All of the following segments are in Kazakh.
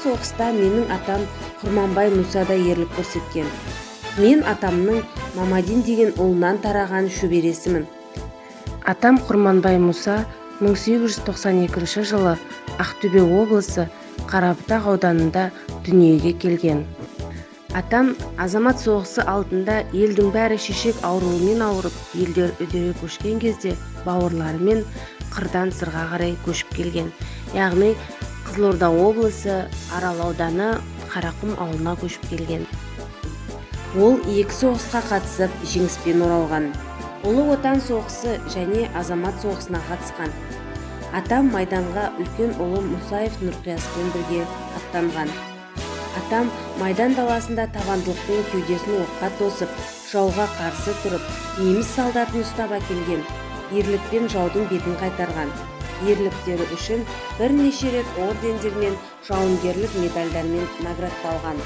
соғыста менің атам Құрманбай Мұсада ерлік көрсеткен. Мен атамның Мамадин деген ұлынан тараған шөбересімін. Атам Құрманбай Мұса 1892 жылы Ақтөбе облысы Қарабұтақ ауданында дүниеге келген. Атам азамат соғысы алдында елдің бәрі шешек ауруымен ауырып, елдер үдере көшкен кезде бауырларымен қырдан сырға қарай көшіп келген. Яғни Қызылорда облысы Арал ауданы Қарақұм ауылына көшіп келген. Ол екі соғысқа қатысып, жеңіспен оралған. Ұлы Отан соғысы және азамат соғысына қатысқан. Атам майданға үлкен ұлы Мұсаев Нұрқияспен бірге аттанған. Атам майдан даласында табандылықпен кеудесін оққа тосып, жауға қарсы тұрып, неміс солдатын ұстап әкелген. Ерлікпен жаудың бетін қайтарған. Ерліктері үшін бірнеше рет ордендермен, жауынгерлік медальдармен наградталған.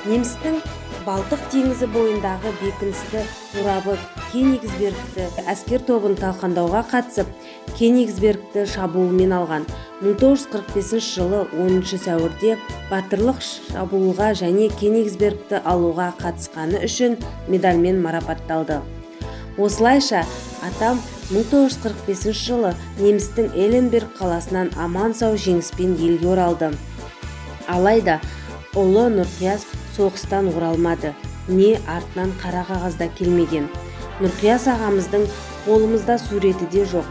Немістің Балтық теңізі бойындағы бекіністі турабы Кенигсбергті әскер тобын талқандауға қатысып, Кенигсбергті шабуылмен алған. 1945 жылы 10 сәуірде батырлық шабуылға және Кенигсбергті алуға қатысқаны үшін медальмен марапатталды. Осылайша атам 1945 жылы немістің Эленберг қаласынан аман-сау жеңіспен елге оралды. Алайда ұлы Нұрқияс соғыстан оралмады, не артынан қара қағазда келмеген. Нұрқияс ағамыздың қолымызда суреті де жоқ.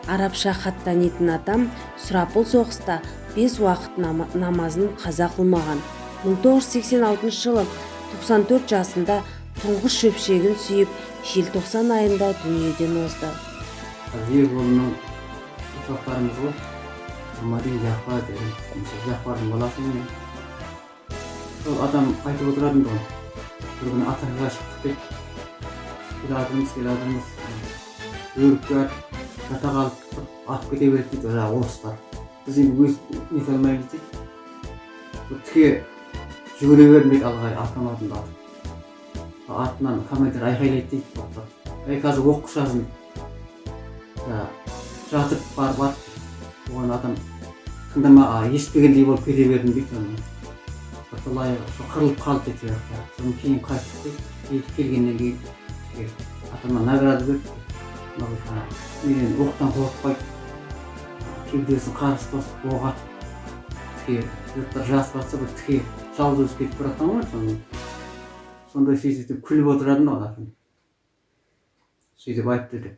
Арабша хат танитын атам сұрапыл соғыста 5 уақыт намазын қаза қылмаған. 1986 жылы 94 жасында тұңғыш шөпшегін сүйіп, желтоқсан айында дүниеден озды. Ерболның ұрпақтарымыз ғой, Мамадин Жақпар деген, Жақпардың баласымен. Сол адам айтып отыратын ғой, бір күні атырға шықтық деп, келадырмыз, өрікке жата қалып, атып кете береді дейді, орыстар. Біз енді өз нете алмаймыз дейді. Тіке жүгіре бердім дейді алғай, атам атында атып. Артынан командир айқайлайды дейді, тоқтап. Қазір оқып жазын. Жатып барып атып, оған адам тыңдама, естігендей болып кете бердім дейді. Солай қырылып қалды дейді. Содан кейін қайтып дейді, келгеннен кейін атама награда берді. Менен оқтан қорықпайды, кеудесін қарыс тосып оғатып, жұрттар жас батса, бір тіке жалды өзі кетіп баратқан ғой. Сондай сөйтіп күліп отыратын ғой атам. Сөйтіп айтты деп.